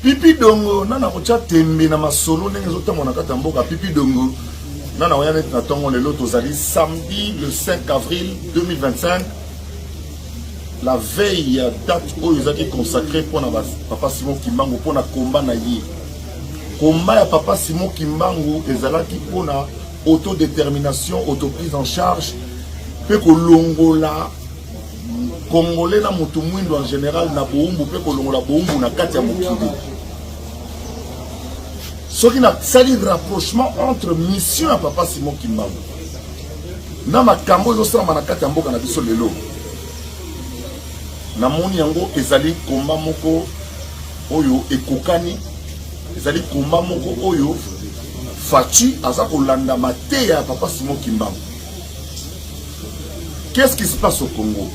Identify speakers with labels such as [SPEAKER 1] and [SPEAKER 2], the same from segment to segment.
[SPEAKER 1] Pipi Dongo nana kocha tembe na masolo ndenge zotango na kata mboka Pipi Dongo nana waya net na tongo lelo tozali samedi le 5 avril 2025 la veille date oyo ezaki consacrée pour na papa Simon Kimbangu pour na combat na ye combat ya papa Simon Kimbangu ezalaki pour na autodétermination autoprise en charge pe ko longola Congolais na mutu mwindo en général na boumbu pe ko longola boumbu na kati ya mokili. Ce qui n'a sali rapprochement entre mission à papa Simon Kimbangu. Na makambo ezosala na kati ya mboka na biso lelo. Na moni yango ezali komba moko oyo ekokani ezali komba moko oyo Fachi aza kolanda mate ya papa Simon Kimbangu. Qu'est-ce qui se passe au Congo?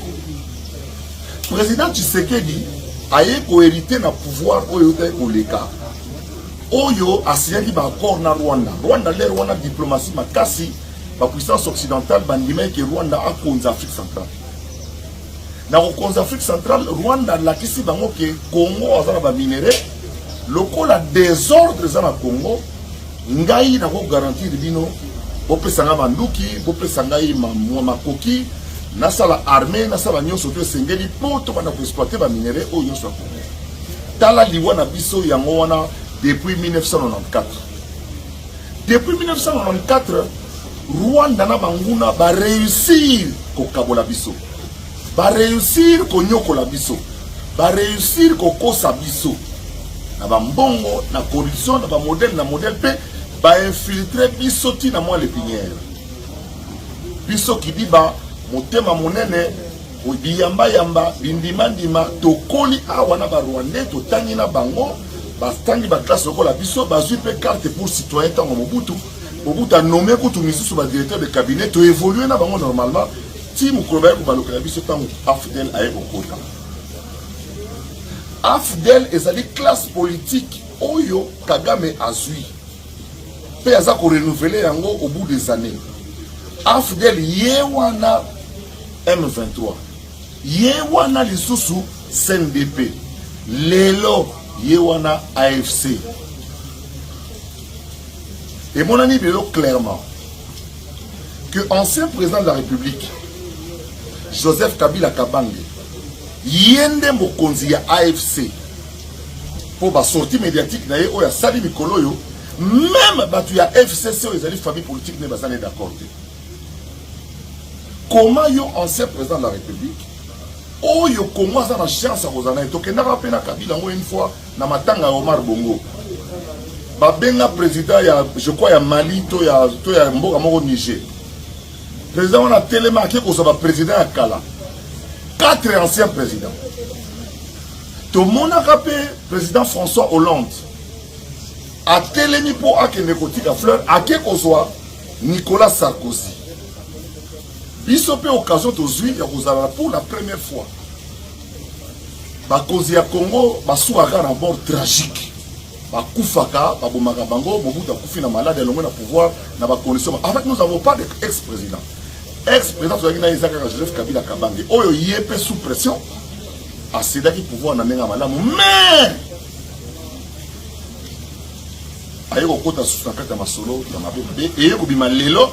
[SPEAKER 1] Président Tshisekedi a hérité na pouvoir oyo te koleka. Oyo asinyaki ba accord na Rwanda. Rwanda le Rwanda diplomatie makasi ba puissance occidentale bandima ke Rwanda a konza Afrique centrale. Na konza Afrique centrale Rwanda la kisi bango ke Congo azana ba minerais lokola désordre za na Congo ngai na ko garantir bino bopesanga banduki bopesanga makoki nasala armée nasala nyonso to sengeli poto bana ko exploiter ba minerais oyo nyonso ko tala liwa na biso yango wana depuis 1994. Depuis 1994, Rwanda na banguna ba réussir ko kabola biso. Ba réussir ko nyokola biso. Ba réussir ko kosa biso. Na ba mbongo, na corruption, na ba modèle pe ba infiltrer biso ti na moi l'épinière. Biso ki di ba motema monene o biyamba yamba bindima tokoli awa na ba Rwandais to tangi na bango. Bastangi ba classe lokola biso bazui pe carte pour citoyen tango Mobutu a nommé kutu misusu ba directeur de cabinet to évoluer na bango normalement ti mukoloba ko baloka biso tango Afdel aye kokota Afdel ezali classe politique oyo Kagame azui pe aza ko renouveler yango au bout des années. Afdel yewana M23 yewana lisusu CNDP lelo Yewana AFC. Et mon ami Bélo clairement que ancien président de la République Joseph Kabila Kabange yende mokonzi ya AFC pour ba sortie médiatique na ye oya sali mikolo yo même batu ya FCC les alliés famille politique ne bazane d'accord. Comment yo ancien président de la République oyo Congo za na chance à kozana tokenda ka pena Kabila ngo une fois na matanga ya Omar Bongo ba benga président ya je crois ya Mali to ya mboka moko Niger président on a tellement que ko ba président ya kala 4 anciens présidents to mona kapé président François Hollande a telemi po akende kotika fleur ake ko soit Nicolas Sarkozy. Biso pe occasion tozui ya kozala pour la première fois. Ba kozi ya Congo basuaka na bord tragique. Ba kufaka ba bomaka bango Mobutu akufi na malade elongo na pouvoir na ba conditions. En fait nous n'avons pas d'ex-président. Ex-président tozaki na Isaac Joseph Kabila Kabange. Oyo yepe sous pression. Asidaki pouvoir na nenga malamu. Mais ayeko kota sous na kata masolo ya mabebe et yeko bima lelo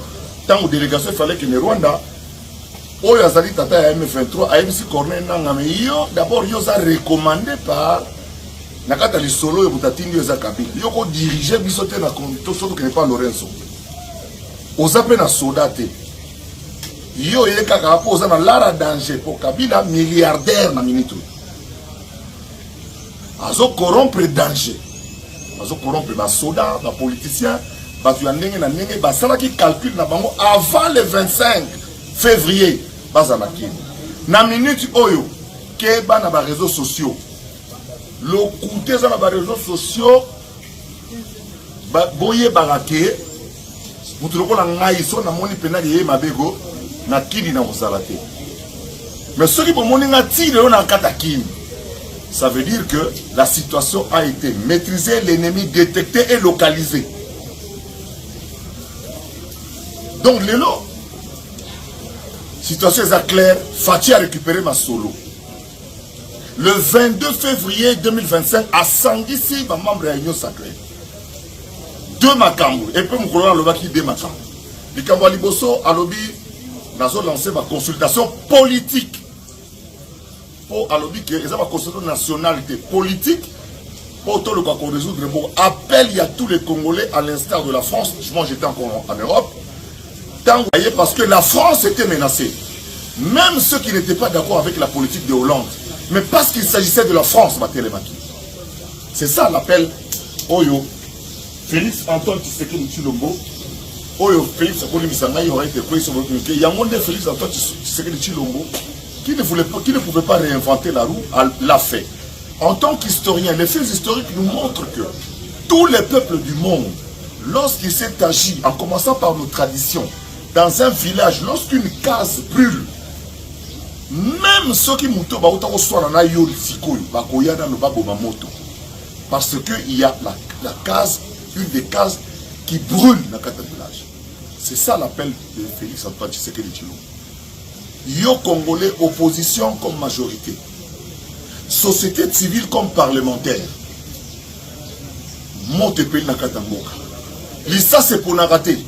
[SPEAKER 1] tango délégation fallait que ne Rwanda oyo azali tata ya M23 AMC Corneille Nangame yo d'abord yo za recommandé par nakata lisolo yo butatindi yo za Kabila yo ko diriger biso te na konto soto que ne pas Lorenzo oza pe na soldate yo ye kaka po oza na lara danger pour Kabila milliardaire na minute azo corrompre danger azo corrompre ba soda ba politicien batu ya ndenge na ndenge basalaki calcul na bango avant le 25 février bazalaki na minute oyo ke bana ba réseaux sociaux le coûté za na ba réseaux sociaux ba boye barake mutu lokola ngai so na moni pena ye mabego na kidi na kozalate mais soki bomoni nga ti lelo na kata kini ça veut dire que la situation a été maîtrisée, l'ennemi détecté et localisé. Donc, Lélo, situation est claire, Fachi a récupéré ma solo. le 22 février 2025 à Sangisi, ma membre de l'Union sacrée. Deux makambo. Et puis, nous avons lancé deux makambo. Likambo Liboso a lobby, nous avons lancé ma consultation politique. Pour lobby, que les consultation nationalité politique. Pour tout le cas qu'on résoudre, bon, appel, il y a tous les Congolais, à l'instar de la France. Moi, j'étais encore en Europe. Parce que la France était menacée. Même ceux qui n'étaient pas d'accord avec la politique de Hollande. Mais parce qu'il s'agissait de la France, c'est ça l'appel. Oyo, Félix Antoine Tshisekedi Tshilombo. Oyo, Félix Antoine Tshisekedi aurait été pris sur votre communiqué. Il y a un monde de Félix Antoine Tshisekedi Tshilombo qui ne pouvait pas réinventer la roue, l'a fait. En tant qu'historien, les faits historiques nous montrent que tous les peuples du monde, lorsqu'il s'est agi, en commençant par nos traditions, dans un village, lorsqu'une case brûle, même ceux qui moutent parce qu'il y a la case, une des cases qui brûle dans le village. C'est ça l'appel de Félix Antoine Tshisekedi Tshilombo. Yo Congolais, opposition comme majorité. Société civile comme parlementaire. Monte pays na katamboka. Lisa c'est pour na rater.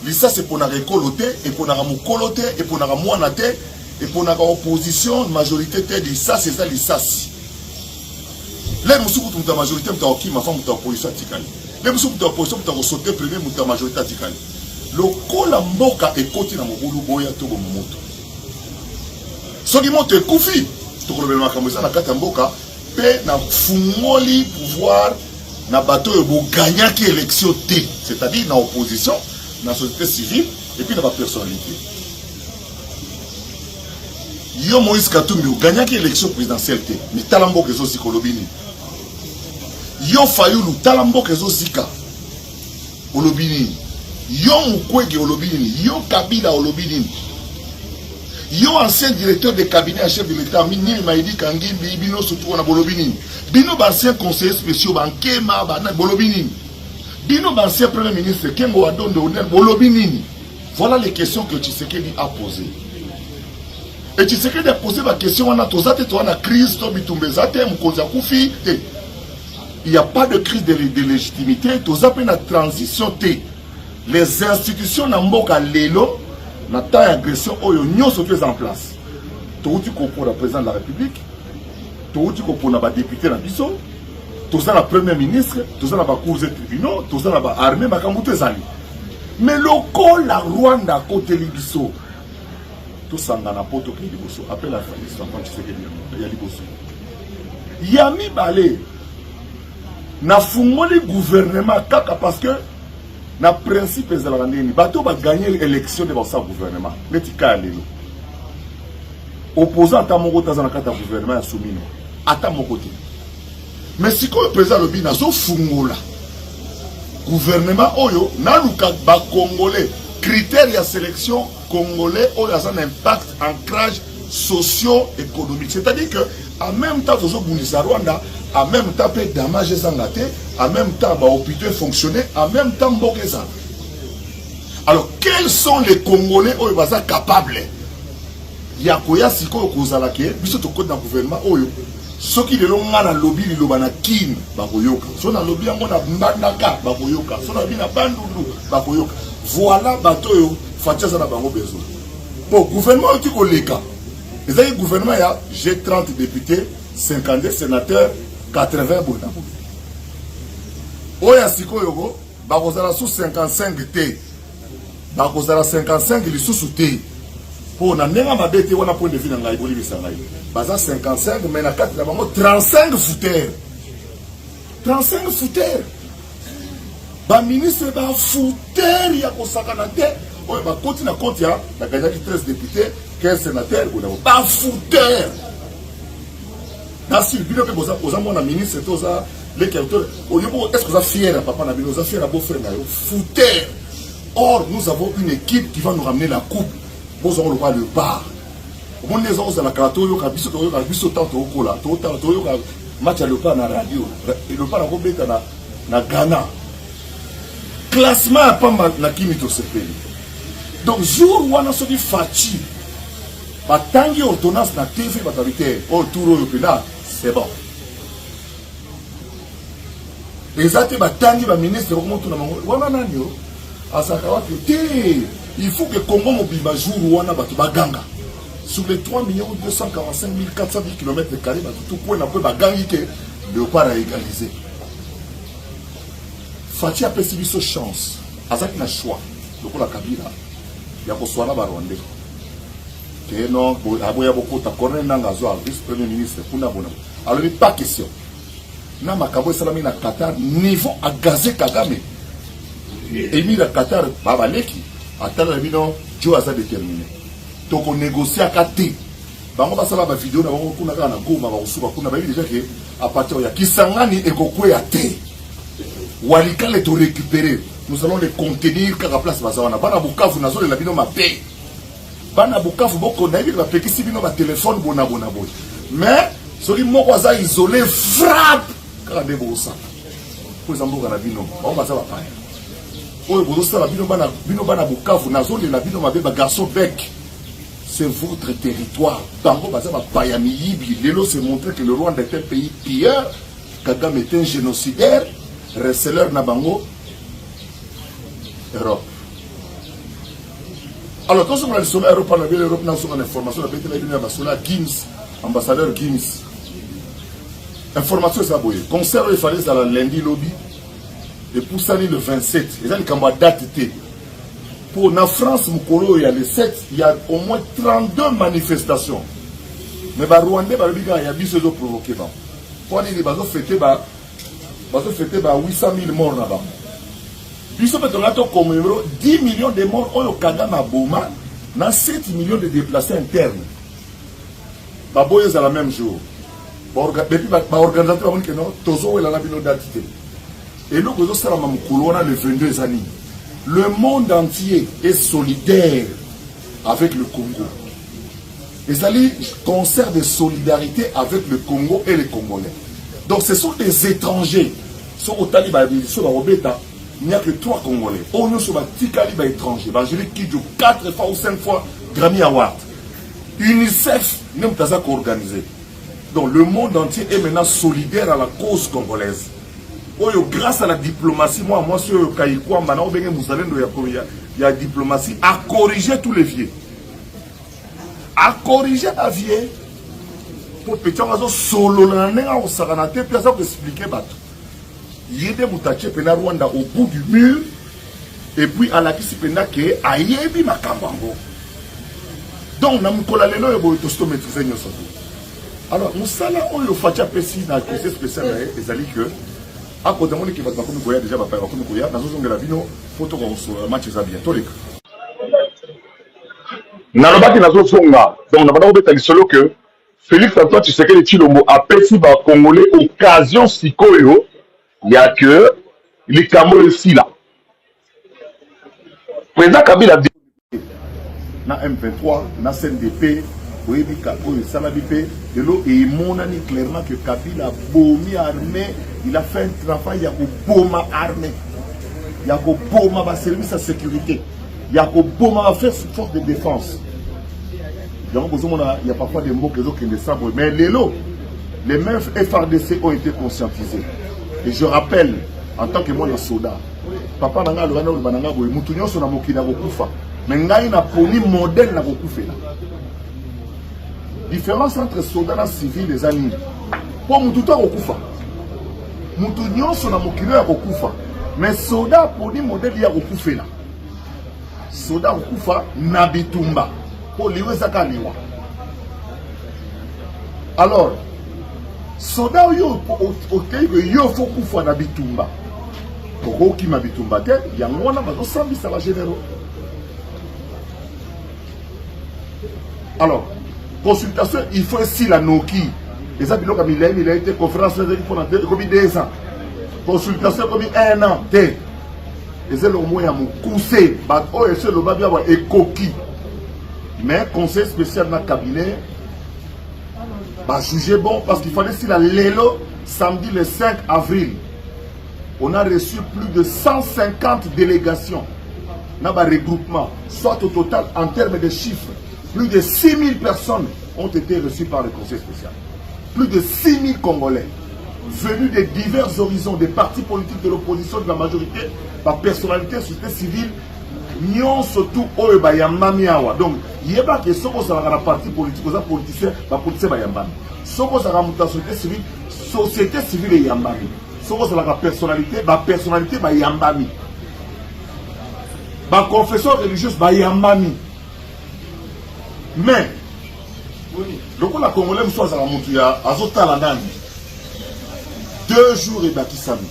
[SPEAKER 1] Lisa c'est pour na récoloter et pour na mukoloter et pour na moanate et pour na opposition majorité te lisa c'est ça lisa si. Les musuku ta majorité mta oki ma femme ta opposition tikali. Les musuku ta opposition mta sauter premier mta majorité tikali. Le kola mboka ekoti na mobulu boya to momoto. Soki moto ekufi to problème makambo na kata mboka pe na fungoli pouvoir na bateau yo gagnaki élection T, c'est-à-dire na opposition, na société civile et puis na ba personnalité. Yo Moïse Katumbi gagnaki élection présidentielle T, mais talambo kezo sikolobini. Yo Fayulu talambo kezo sika olobini. Yo Mukwege olobini, yo Kabila olobini. Yo ancien directeur de cabinet à chef de l'État, Mini Maïdi Kangimbi, Bino surtout na bolobini. Bino ancien conseiller spécial Bankema Bana bolobini. Bino ancien premier ministre Kengo Adondo bolobini. Voilà les questions que Tshisekedi a posées. Et Tshisekedi a posé la question on a tozate to na crise to bitumbezate mukonza kufi. Il n'y a pas de crise de légitimité, tozape na transition T. Les institutions na mboka lelo na temps d'agression, nous sommes en place. Tout le monde pour le président de la République, tout le monde pour le député de la Bisso, tout le premier ministre, tout le monde pour les tribunaux, tout le monde pour l'armée, mais le col la Rwanda côté Libiso, tout ça dans la porte qui Libiso, appelle la famille, quand tu sais qu'il y a Libiso. Yami Balé, n'a fumé le gouvernement parce que na principe de la randine, bateau va gagner l'élection de votre gouvernement. Metika lelo. Opposant à mon côté dans le gouvernement à Soumino. À mon côté. Mais si le président Lobi n'a pas fungola. Gouvernement Oyo, n'a pas congolais. Critères de sélection congolais, Oyo a un impact ancrage socio-économique. C'est-à-dire que, en même temps, Rwanda, en même temps, peut damage zangaté, en même temps, l'hôpital fonctionner, en même temps, Mbokeza. Alors, quels sont les Congolais qui sont capables? Il y a quoi si quoi aux alakés, puis surtout dans le gouvernement, ceux qui l'ont dans le lobby, ils ont na kin, bakoyoka. Ceux dans le lobby, ils ont na bandaka, bakoyoka. Ceux dans le lobby, na bandulu, bakoyoka. Voilà, bateau, Fatiaza na bango besoin. Bon, gouvernement, tu connais les cas. Le gouvernement, j'ai 30 députés, 52 sénateurs, 80 bonabou. Oya siko yogo, bakozala sous 55 T. Bakozala 55 li sous T. Pour na nenga mabete wana point de vue na ngai bolibi sangai. Baza 55 mais na 4 la bango 35 fouteurs. 35 fouteurs. Ba ministre ba fouteur ya kosakana te. Oya ba koti na compte ya, na gagnaki 13 députés, 15 sénateurs, ba fouteur. Est-ce que vous avez ministre, est-ce que vous êtes fier, papa, vous êtes fier à beau frère, fouteur. Or, nous avons une équipe qui va nous ramener la coupe. Nous avons le roi de bar. Au monde des gens, la carato, il y a match à l'Europe na radio. L'Europe na Ghana. Classement à pas na Kimito Sepeli. Donc, jour où on a sorti Fati, batangi ordonnance na TV batabité autour au pénal, c'est bon. Exactement, batangi ba ministre comment tout na mango. Wana nanyo asaka il faut que Congo mobimba jour wana batu baganga. Sur les 3 245 410 km², tout point na peu bagangi que Léopard a égalisé. Fati a perçu sa chance. Azaki na choix. Donc la Kabila, il y a besoin de Rwandais. Que non, aboya beaucoup ta corner nangazo vice-premier ministre pour na bona. Alors il pas question. Na makabo salami na Qatar niveau à gazé Kagame. Émir à Qatar babaleki atala bino Joe a déterminé. Donc on négocie à Kati. Bango basala ba vidéo na bango kuna kana goma ba usuba kuna ba déjà que à partir ya Kisangani et kokwe ya te. Walika les to récupérer. Nous allons les contenir car à place bazawana. Bana Bukavu na zone la bino ma paix. Bana Bukavu boko na yebi ba pekisi bino ba téléphone bona boy. Mais celui moko za isolé frappe car de bosa. Pour exemple na bino, ba bazala pa. Oyo bosa la bino bana Bukavu na zone la bino ma ba garçon bec. C'est votre territoire. Bango bazala pa ya miyibi. Lelo se montrer que le Rwanda est un pays pilleur, Kagame est un génocidaire, receleur na bango Europe. Alors, quand on a dit Europe, on a vu l'Europe dans son information, on a dit Gims, ambassadeur Gims. Information, c'est abouillé. Concert, il fallait ça lundi lobby. Et pour ça, le 27. Et ça, il y a date. Pour la France, il y a le 7, il y a au moins 32 manifestations. Mais les Rwandais, il y a 10 autres provoqués. Pour les gens fêter 800 000 morts là-bas. Puis, comme 10 millions de morts au Kagame à Boma, 7 millions de déplacés internes. C'est la même jour. L'organisateur a dit que non, Tozo est la d'identité. Et nous, on a le 22 années. Le monde entier est solidaire avec le Congo. Et ça dit concert de solidarité avec le Congo et les Congolais. Donc ce sont des étrangers. Sur au Taliban, sur la Robeta, il n'y a que 3 Congolais. On est sur la Tikaliba étranger. Je l'ai dit 4 fois ou 5 fois Grammy Award. UNICEF, même pas organisé. Donc le monde entier est maintenant solidaire à la cause congolaise. Grâce à la diplomatie, moi, sur Kaïkouan, maintenant, il y a diplomatie à corriger tous les vieux. À corriger la vieille. Pour petit oiseau solo, on s'en a expliqué. Il y a des moutaches pena Rwanda au bout du mur. Et puis à la qui pena que ayebi makambango. Donc na mukola lelo ebo tosto maîtriser nyoso. Alors nous sala oyo facha pesi na accusé spécial les ali que à côté de qui va pas comme goya déjà va pas comme goya na zozongela bino photo ko so match za bien toleka. Na lobaki na zozonga donc na bana obeta lisolo que Félix Antoine Tshisekedi Tshilombo a pesi ba Congolais occasion sikoyo. Il n'y a que les Camerounais ici là. Président Kabila dit na M23, na CNDP, de l'eau et il a dit clairement que Kabila a bombé armée, il a fait un travail, il y a bombe armée, il y a bombe à service de sécurité, il y a bombe à faire force de défense. Il y a parfois des mots qui ne savent pas, mais les mêmes FRDC ont été conscientisés. Et je rappelle, en tant que moi, le soldat, papa n'a pas le droit de faire ça. Moutounion son amoki n'a pas fait. Mais il n'a pas un modèle n'a pas fait. Différence entre soldats et civils les amis. Pour Moutouta n'a pas fait. Moutounion son amoki n'a pas fait. Mais soldat pour un modèle il a pas fait. Soldat n'a pas fait Nabitumba. Pour liwe zakaliwa. Alors, soda yo yo faut kufa na bitumba koko ki ma bitumba te yango wana bazo sambisa ba généraux. Alors consultation il faut aussi la noki et ça biloko il a été conférence pendant comme 2 ans consultation comme 1 an te et c'est le mot ya mukuse ba o et c'est le ba bia ba ekoki mais conseil spécial dans le cabinet bah, jugé bon parce qu'il fallait si la Lélo samedi le 5 avril on a reçu plus de 150 délégations dans le regroupement soit au total en termes de chiffres Plus de 6 000 personnes ont été reçues par le conseil spécial. Plus de 6 000 Congolais venus de divers horizons, des partis politiques de l'opposition, de la majorité, la personnalité, la société civile, nous surtout au bayambami awa. Donc, il n'y a pas que ce qu'on a parti politique, aux politiciens, les politiciens bayambami. Ce qu'on a la société civile et yambami. Ce qu'on a la personnalité bayambami. La confession religieuse bayambami. Mais, le coup la Congolais me soit à la montouya, à Zotalanani. 2 jours et Bakisami.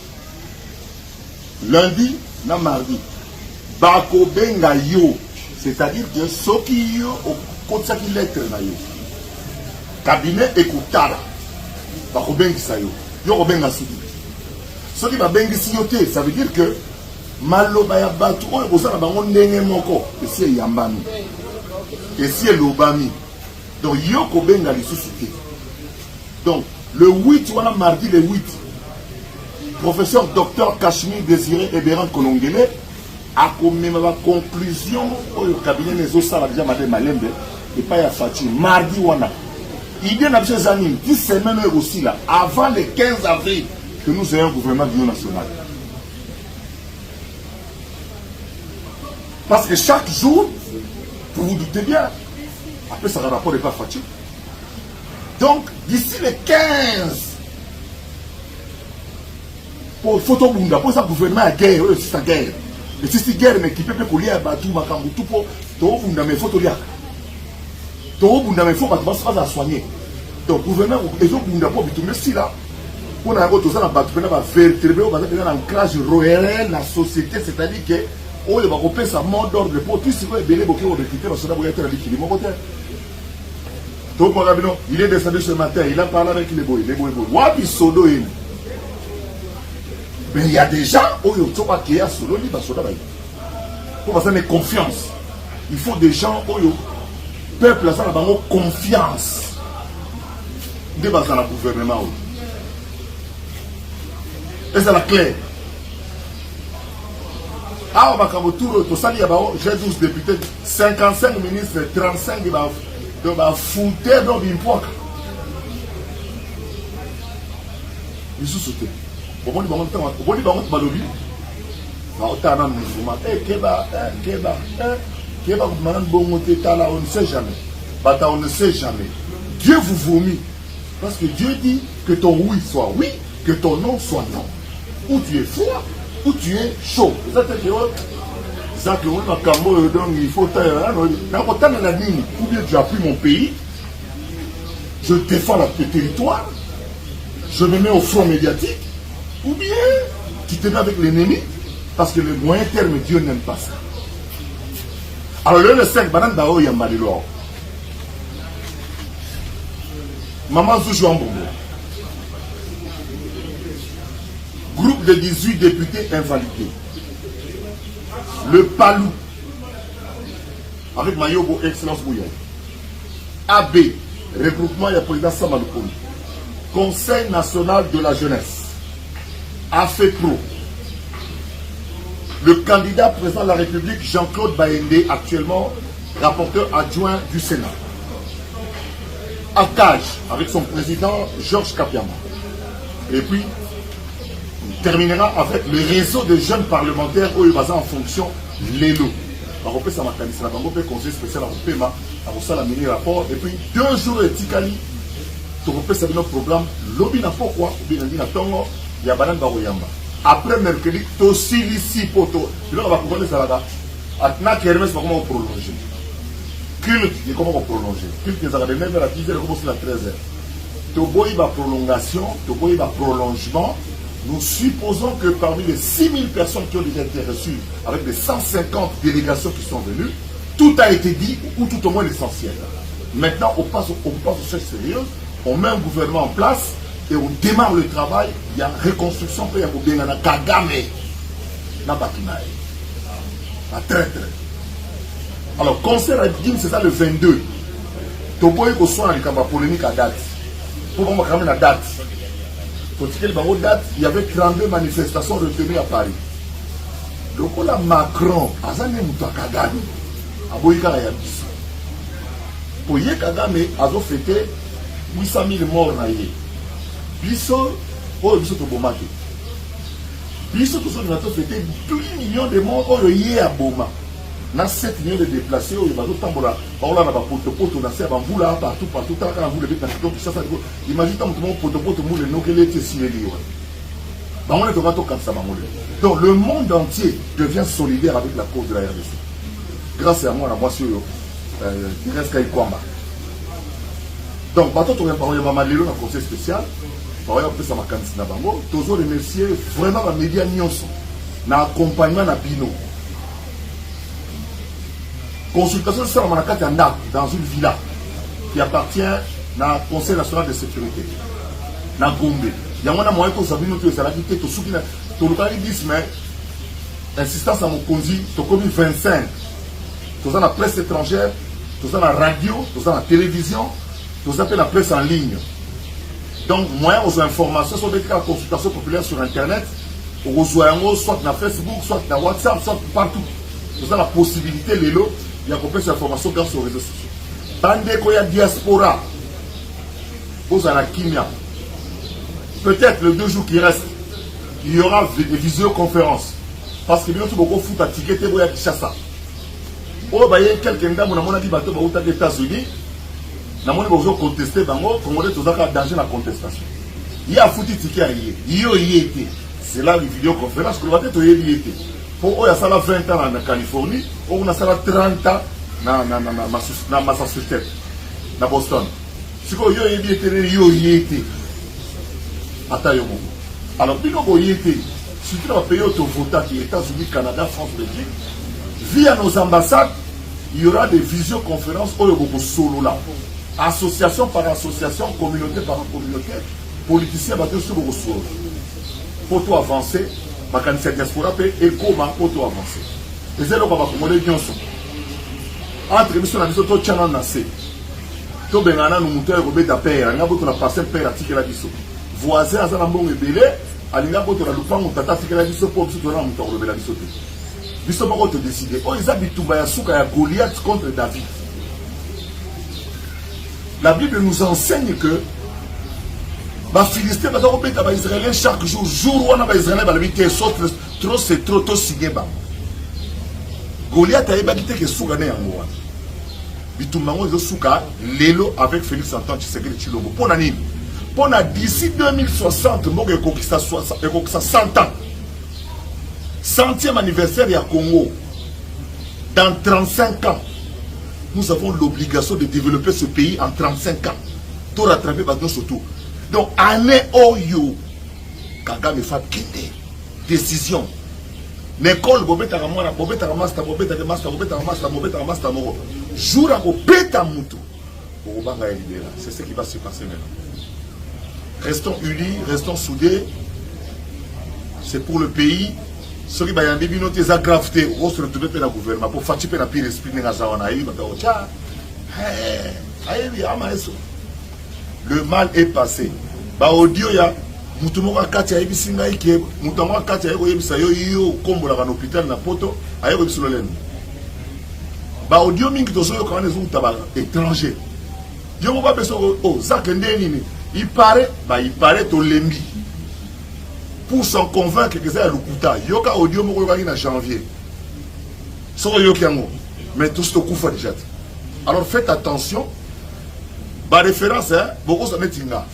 [SPEAKER 1] Lundi, na mardi. Bako benga yo. C'est-à-dire que ce qui yo, au côté qui lettre na yo. Cabinet écoutala. Bako benga sa yo. Yo benga subi. Ce qui va benga si yo te, ça veut dire que maloba ya batu, on est pour ça, on ndenge moko. Et si yambami. Et si lobami. Donc yo ko benga li susute. Donc, le 8, on a mardi le 8. Professeur Dr Kashmir Désiré Ebéran Kolongele a commis ma conclusion au cabinet des Osala déjà Madame Malembe et pas à Fati. Mardi, wana. Il y a des années, 10 semaines aussi là, avant le 15 avril, que nous ayons un gouvernement d'union nationale. Parce que chaque jour, vous vous doutez bien, après ça, le rapport n'est pas Fati. Donc, d'ici le 15, pour photo bunda, pour ça gouvernement à guerre, c'est sa guerre. Et si c'est guerre, mais qui peut couler à Batou, Makambu, tout pour, tout bunda, mais photo liak. Tout bunda, mais faut pas soigner. Donc, gouvernement, les autres bunda, pour bitumé si là, on a tout ça, on va vertébrer, on va faire un ancrage réel la société, c'est-à-dire que, on va repérer sa mort d'ordre pour tout ce qui est belé, beaucoup de recruter, on va être à l'équilibre. Donc, il est descendu ce matin, il a parlé avec les boys. Wapi Sodo est. Mais il y a des gens qui ont Solo, pour passer confiance. Il faut des gens où le peuple a confiance. De base dans le gouvernement. Et c'est la clé. Ah, on va tout j'ai 12 députés, 55 ministres, 35 de ma foutre dans une poque. Ils sont sautés. Au bout du moment, on ne sait jamais. On ne sait jamais. Dieu vous vomit. Parce que Dieu dit que ton oui soit oui, que ton non soit non. Ou tu es froid, ou tu es chaud. Il faut ou bien tu appuies mon pays, je défends le territoire, je me mets au front médiatique, ou bien tu te mets avec l'ennemi, parce que le moyen terme, Dieu n'aime pas ça. Alors le 5, Banan Bao Yamalilo. Maman Zoujou Ambongo. Groupe de 18 députés invalidés. Le Palou, avec Mayobo Excellence Bouillon. AB, regroupement et président Samaloukouni. Conseil national de la jeunesse. AFEPRO. Le candidat président de la République, Jean-Claude Baendé, actuellement rapporteur adjoint du Sénat. ACAJ, avec son président Georges Kapiama. Et puis, on terminera avec le réseau de jeunes parlementaires où il va en fonction l'élo. On va faire un conseil spécial à faire un rapport. Et puis, 2 jours de Tikali, on va faire un programme. Lobby n'a pourquoi, il y a Banan Baroyamba. Après mercredi, aussi ici, poto. Là, on va prendre ça là-bas. Atna Kermès, comment on prolonger. Culte, comment on prolonger. Culte, ça va de 9h à 10h, comment c'est à 13h. Toboy va prolongation, Toboy va prolongement. Nous supposons que parmi les 6000 personnes qui ont déjà été reçues, avec les 150 délégations qui sont venues, tout a été dit, ou tout au moins l'essentiel. Maintenant, on passe aux choses sérieuses, on met un gouvernement en place, et on démarre le travail. Il y a reconstruction, il y a Kagame, Nabakimae, la traître. Alors, concert à Dim, c'est ça le 22. Toboy ko soit dans la polémique à date. Pour moi, quand même la date. Pour qu'il y ait une date, il y avait 32 manifestations retenues à Paris. Donc, on a Macron, Azane Mouta Kagame, à Boïka Yabis. pour ye Kagame azo fêté 800 000 morts na ye. Biso biso to bomaki. Biso to so na to fêté 2 millions de morts ye a boma. Na 7 millions de déplacés au bazo tambola. Baola na ba poto na se ba mbula partout tant que la boule bête na tout ça. Imagine tant tout poto moule no que l'été si les liwa. Ba on est au bateau comme ça ba moule. Donc le monde entier devient solidaire avec la cause de la RDC. Grâce à moi la moi sur il reste qu'à y Kwamba. Donc bateau to pas ya mama lelo na conseil spécial. Ba ya pesa makanisi na bango. Tozo remercier vraiment la média nyonso na accompagnement na bino. Consultation sur la Manakate dans une villa qui appartient au Conseil national de sécurité. Na Gombe. Il y a un moyen que vous avez noté, ça l'a dit, tu l'as dit, mais insistance à mon conduit, tu as commis 25. Tu as la presse étrangère, tu as la radio, tu as la télévision, tu as la presse en ligne. Donc, moyen aux informations, sur des cas de consultation populaire sur Internet, au soit dans Facebook, soit dans WhatsApp, soit partout. Tu as la possibilité, Lélo, il y a compris cette information grâce aux réseaux sociaux. Bande qu'il y a diaspora, vous avez la kimia. Peut-être les 2 jours qui restent, il y aura des visioconférences. Parce que bien sûr, beaucoup fout à ticket et vous avez ça. Oh, bah, il y a quelqu'un qui a dit bateau aux États-Unis. Nous avons contesté, Congolais, tous en danger la contestation. Il y a foutu ticket à y. C'est là les vidéoconférences que vous avez été. Pour eux, il y a 20 ans en Californie, on a 30 ans dans Massachusetts, dans Boston. Si vous avez été, alors, si vous avez été, si vous avez payé au vote qui est États-Unis, Canada, France, Belgique, via nos ambassades, il y aura des visioconférences où il y a solo là. Association par association, communauté par communauté, politiciens battent sur le solo. Pour tout avancer, ma candidature diaspora peut éco-ma pour tout avancer. Et c'est là qu'on va commander bien sûr. Entre les missions, nous avons channel nassé. Tout le monde nous montre le bête à père. Nous avons passé père à ticket la biso. Voisin, à bon ébélé, à l'ingénieur pour la loupa, on t'a ticket la biso pour que tu aies la biso. Biso pas te décider. Oh, ils habitent tout bas, il y a Goliath contre David. La Bible nous enseigne que les Philistins sont les Israéliens chaque jour. Jour où on a les Israéliens, c'est trop signé. Goliath a été que Sougane en moi. Bitumbango de Souka, Lélo avec Félix Antoine Tshisekedi Tshilombo. Pour l'année, d'ici 2060, nous avons 100 ans. 100e anniversaire du Congo. Dans 35 ans, nous avons l'obligation de développer ce pays en 35 ans. Tout rattraper surtout. Donc, année Oyo, Kagame fait quitter. Décision. L'école, Bobeta Ramona, Bobeta Ramasta, Bobeta Ramasta, Bobeta Ramasta, Bobeta Ramasta, Moro. Jour à Bobeta Moutou. C'est ce qui va se passer maintenant. Restons unis, restons soudés. C'est pour le pays. Ce qui va y avoir des notes aggravetés, on se retrouve dans le gouvernement pour fatiguer la pire esprit de le mal est passé. Ba audio ya mutumoka kati ya ebisinga ike mutumoka kati ya yebisa yo kombola ka hôpital na poto ayeko bisololeno. Ba audio mingi tozoyo ka nezo utaba étranger. Yo ba beso zakende nini. Il paraît to lembi. Pour s'en convaincre que c'est le Lukuta. Yoka audio moko yoka en janvier. So yo kiango. Mais tout ce kufa déjà. Alors faites attention. Par référence, beaucoup s'en est tinga.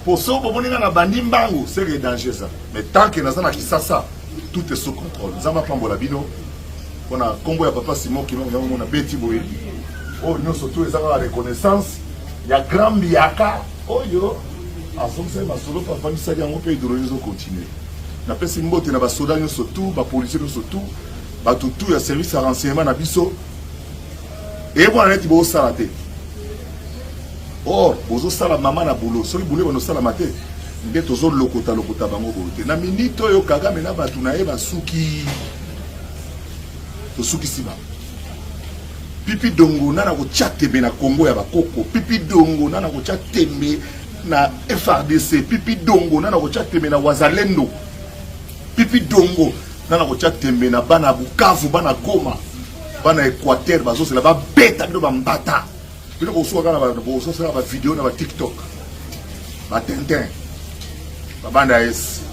[SPEAKER 1] Pour ceux qui ont bandi mbango, c'est danger ça. Mais tant que nous avons ça, tout est sous contrôle. Nous avons pas de bino. On a Congo ya papa Simon qui a bêti boy. Oh nous surtout les la reconnaissance. Il y a grand biaka. Oh yo. À son sein ma solo papa ni ça y a un pays de nous continuer. Na pesi mbote na ba soda nous surtout, ba policiers nous surtout, ba tout ya service à renseignement na biso. Et voilà net bo salaté. Or, bozo sala mama na boulot, soki boulot bono sala maté, nde tozo lokota bango bote. Na minute oyo Kagame na batu na ye basuki. To suki siba. Pipi dongo nana ko tchatembe na Congo ya bakoko, pipi dongo nana ko tchatembe na FRDC, pipi dongo nana ko tchatembe na Wazalendo. Pipi dongo nana ko tchatembe na bana Bukavu, bana Goma, bana Équateur, bazo c'est là ba beta bido ba mbata. bino kosuka kana ba vidéo na ba TikTok ba Tintin ba banda es